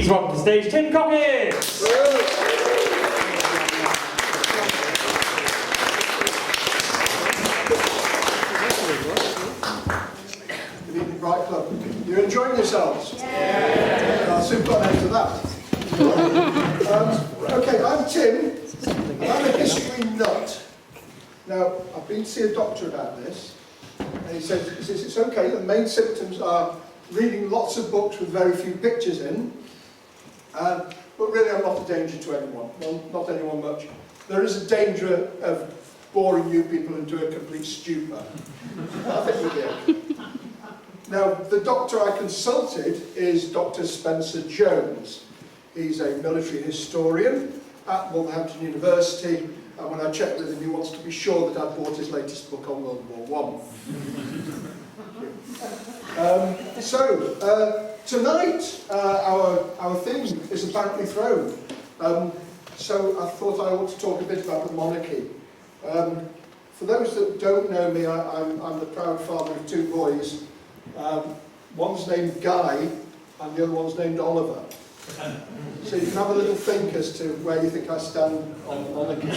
Please welcome to the stage Tim Cockitt. Good evening, Bright Club. You're enjoying yourselves? Yeah. I'll soon put an end to that. Okay, I'm Tim. I'm a history nut. Now, I've been to see a doctor about this, and he says it's okay. The main symptoms are reading lots of books with very few pictures in, but really I'm not a danger to anyone. Well, not anyone much. There is a danger of boring you people into a complete stupor. I think we'll be okay. Now, the doctor I consulted is Dr. Spencer Jones. He's a military historian at Wolverhampton University, and when I checked with him, he wants to be sure that I bought his latest book on World War I. Tonight, our theme is apparently throne. So I thought I ought to talk a bit about the monarchy. For those that don't know me, I'm the proud father of two boys. One's named Guy, and the other one's named Oliver. So you can have a little think as to where you think I stand on the monarchy.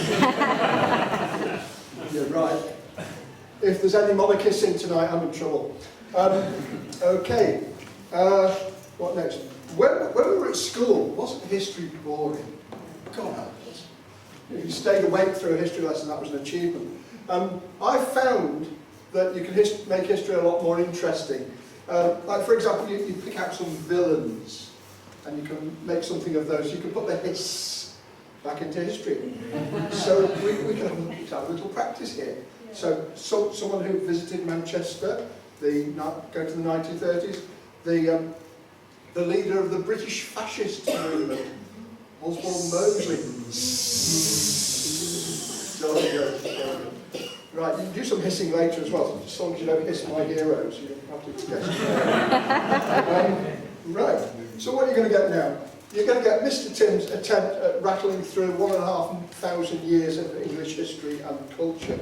You're right. If there's any monarchists in tonight, I'm in trouble. Okay. What next? When we were at school, wasn't history boring? God help us. If you stayed awake through a history lesson, that was an achievement. I found that you can make history a lot more interesting. Like, for example, you pick out some villains, and you can make something of those. You can put the hiss back into history. So we can have a little practice here. So someone who visited Manchester, go to the 1930s, the leader of the British fascist movement, Oswald Mosley. Right, you can do some hissing later as well, as long as you don't hiss my heroes, you don't have to guess. Right, so what are you going to get now? You're going to get Mr. Tim's attempt at rattling through 1,500 years of English history and culture.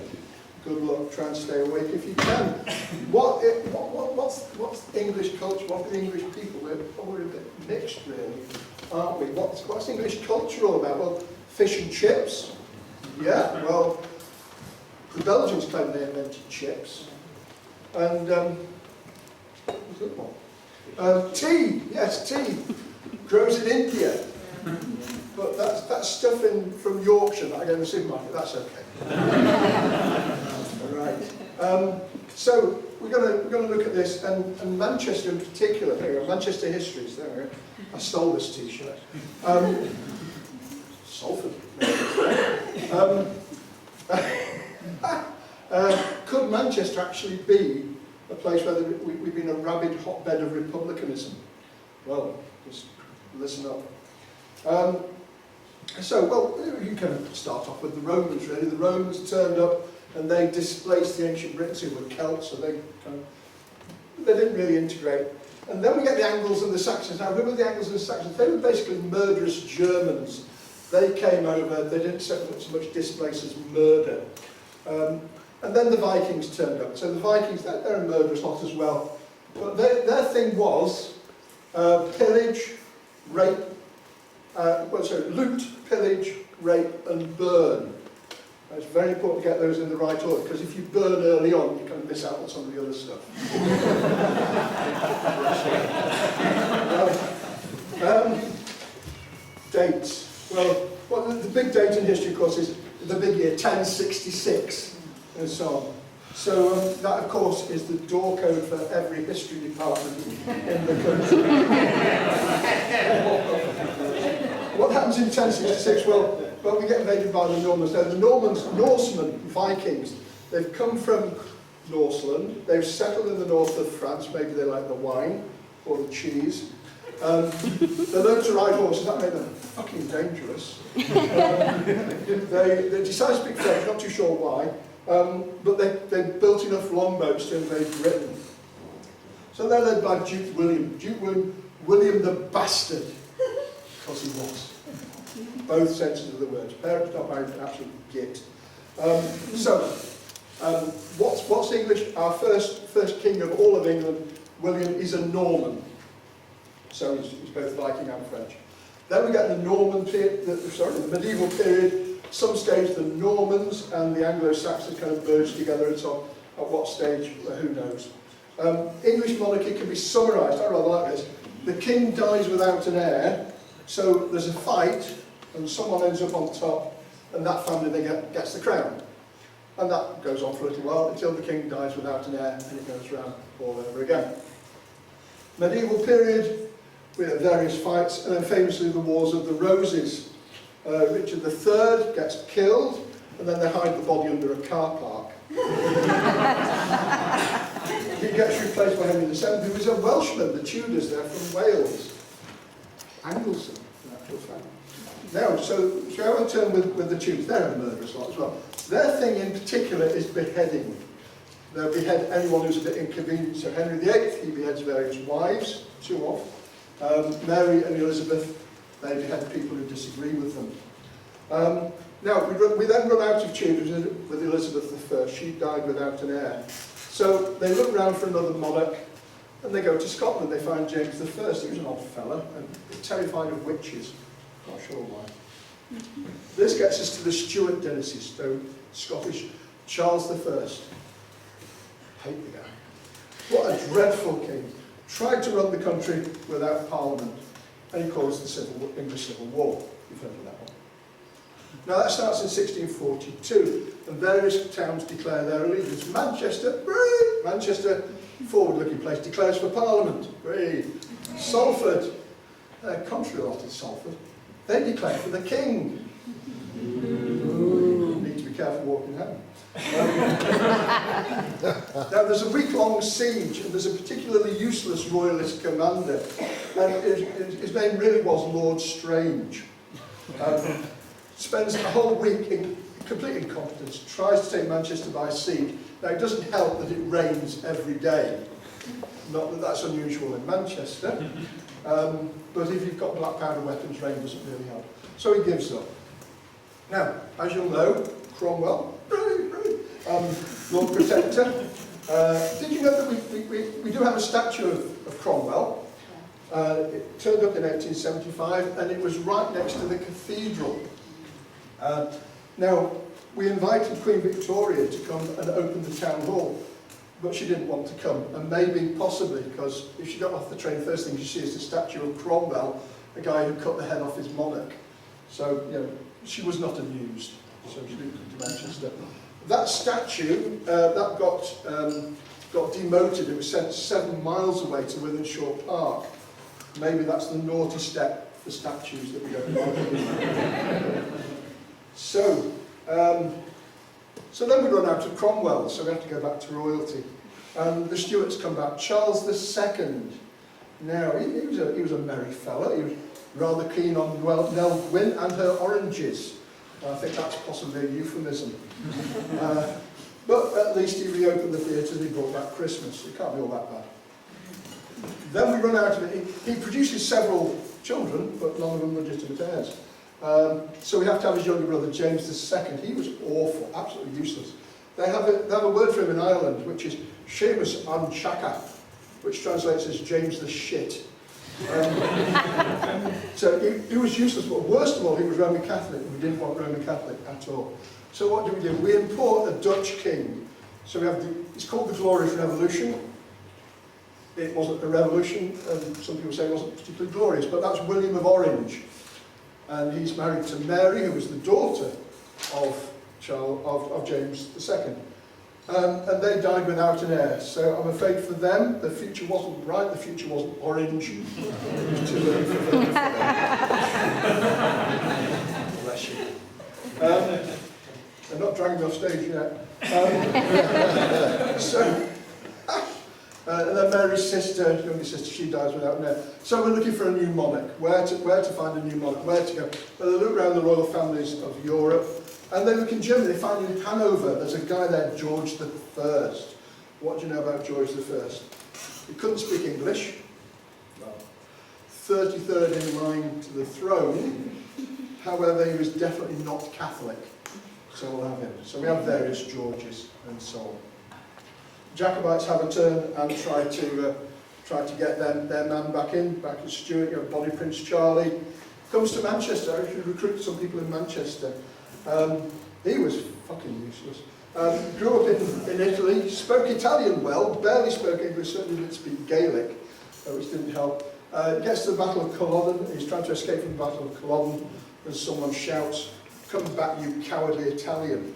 Good luck, try and stay awake if you can. What's English culture? What are the English people? We're a bit mixed, really, aren't we? What's English culture all about? Well, fish and chips. Yeah, well, the Belgians claim they invented chips. And, what's the other one? Tea, yes, tea. Grows in India. But that's stuff from Yorkshire that I get in the supermarket, that's okay. Right. So we're going to look at this, and Manchester in particular. There we go, Manchester Histories. There we go. I stole this T-shirt. Salford. Could Manchester actually be a place where we've been a rabid hotbed of republicanism? Well, just listen up. You can start off with the Romans, really. The Romans turned up and they displaced the ancient Britons, who were Celts, so they didn't really integrate. And then we get the Angles and the Saxons. Now, who were the Angles and the Saxons? They were basically murderous Germans. They came over, they didn't so much displace as murder. And then the Vikings turned up. So the Vikings, they're a murderous lot as well. But their thing was pillage, rape, loot, pillage, rape and burn. It's very important to get those in the right order, because if you burn early on, you kind of miss out on some of the other stuff. Dates. Well, the big date in history, of course, is the big year, 1066, and so on. So that, of course, is the door code for every history department in the country. What happens in 1066? Well, we get invaded by the Normans. Now, the Norsemen, Vikings, they've come from Norseland. They've settled in the north of France. Maybe they like the wine or the cheese. They learned to ride horses. That made them fucking dangerous. They decided to speak French, not too sure why. But they built enough longboats to invade Britain. So they're led by Duke William. William the Bastard, because he was. Both senses of the words. Parents not married, an absolute git. What's English? Our first king of all of England, William, is a Norman. So he's both Viking and French. Then we get the the medieval period. At some stage the Normans and the Anglo-Saxons kind of merge together, and so at what stage, who knows. English monarchy can be summarised, I rather like this. The king dies without an heir, so there's a fight, and someone ends up on top, and that family then gets the crown. And that goes on for a little while until the king dies without an heir, and it goes round all over again. Medieval period, we have various fights, and then famously the Wars of the Roses. Richard III gets killed, and then they hide the body under a car park. He gets replaced by Henry VII, who was a Welshman. The Tudors, they're from Wales. Anglesey, in actual fact. Now, so I want to turn with the Tudors. They're a murderous lot as well. Their thing in particular is beheading. They'll behead anyone who's a bit inconvenient. So Henry VIII, he beheads various wives, 2 off. Mary and Elizabeth, they behead people who disagree with them. Now, we then run out of Tudors with Elizabeth I. She died without an heir. So they look around for another monarch, and they go to Scotland. They find James I. He was an odd fella, and terrified of witches. Not sure why. This gets us to the Stuart dynasty, so Scottish. Charles I. Hate the guy. What a dreadful king. Tried to run the country without parliament, and he caused the English Civil War. You've heard of that one. Now that starts in 1642, and various towns declare their allegiance. Manchester, forward-looking place, declares for parliament. Salford, contrary lot in Salford, they declare for the king. Need to be careful walking home. Now there's a week-long siege, and there's a particularly useless royalist commander, and his name really was Lord Strange. Spends a whole week in complete incompetence, tries to take Manchester by siege. Now it doesn't help that it rains every day. Not that that's unusual in Manchester, but if you've got black powder weapons, rain doesn't really help. So he gives up. Now, as you'll know, Cromwell, Lord Protector. Did you know that we do have a statue of Cromwell? It turned up in 1875, and it was right next to the cathedral. Now, we invited Queen Victoria to come and open the town hall, but she didn't want to come, and maybe, possibly, because if she got off the train, first thing you see is the statue of Cromwell, a guy who cut the head off his monarch. So, you know, she was not amused, so she didn't come to Manchester. That statue, that got demoted. It was sent 7 miles away to Wythenshawe Park. Maybe that's the naughty step for statues that we don't like. So then we run out of Cromwell, so we have to go back to royalty. And the Stuarts come back. Charles II. Now, he was a merry fella. He was rather keen on Nell Gwyn and her oranges. I think that's possibly a euphemism. But at least he reopened the theatres and he brought back Christmas. It can't be all that bad. Then we run out of it. He produces several children, but none of them legitimate heirs. So we have to have his younger brother, James II. He was awful, absolutely useless. They have a word for him in Ireland, which is Seamus an Shaka, which translates as James the Shit. So he was useless, but worst of all, he was Roman Catholic. We didn't want Roman Catholic at all. So what do? We import a Dutch king. So we have it's called the Glorious Revolution. It wasn't a revolution, and some people say it wasn't particularly glorious, but that's William of Orange. And he's married to Mary, who was the daughter of James II. And they died without an heir. So I'm afraid for them, the future wasn't bright, the future wasn't orange. It was too early for them. Bless you. They're not dragging me off stage yet. And then Mary's sister, younger sister, she dies without an heir. So we're looking for a new monarch. Where to find a new monarch? Where to go? Well, they look around the royal families of Europe, and they look in Germany. They find in Hanover, there's a guy there, George I. What do you know about George I? He couldn't speak English. Well, 33rd in line to the throne. However, he was definitely not Catholic. So we'll have him. So we have various Georges and so on. Jacobites have a turn and try tried to get their man back as Stuart, Bonnie Prince Charlie. Comes to Manchester, he recruited some people in Manchester. He was fucking useless. Grew up in Italy, spoke Italian well, barely spoke English, certainly didn't speak Gaelic, which didn't help. Gets to the Battle of Culloden, he's trying to escape from the Battle of Culloden, and someone shouts, "Come back, you cowardly Italian."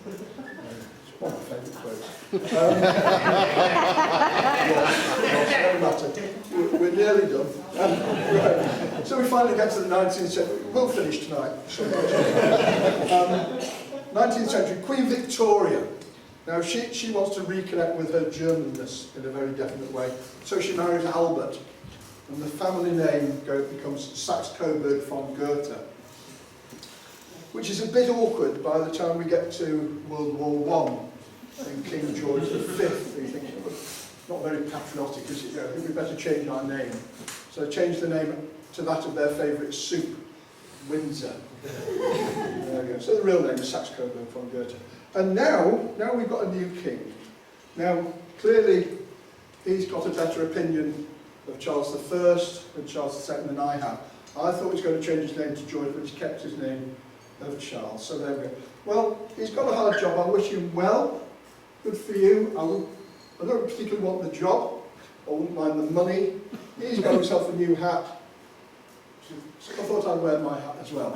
It's one of my favourite quotes. No matter. We're nearly done. Right. So we finally get to the 19th century. We'll finish tonight. 19th century, Queen Victoria. Now she wants to reconnect with her Germanness in a very definite way. So she marries Albert. And the family name becomes Saxe-Coburg von Goethe. Which is a bit awkward by the time we get to World War I and King George V. You think, not very patriotic, is it? I think we better change our name. So they changed the name to that of their favourite soup, Windsor. There we go. So the real name is Saxe-Coburg von Goethe. And now we've got a new king. Now, clearly, he's got a better opinion of Charles I and Charles II than I have. I thought he was going to change his name to George, but he's kept his name of Charles. So there we go. Well, he's got a hard job. I wish him well. Good for you. I don't particularly want the job. I wouldn't mind the money. He's got himself a new hat. So I thought I'd wear my hat as well.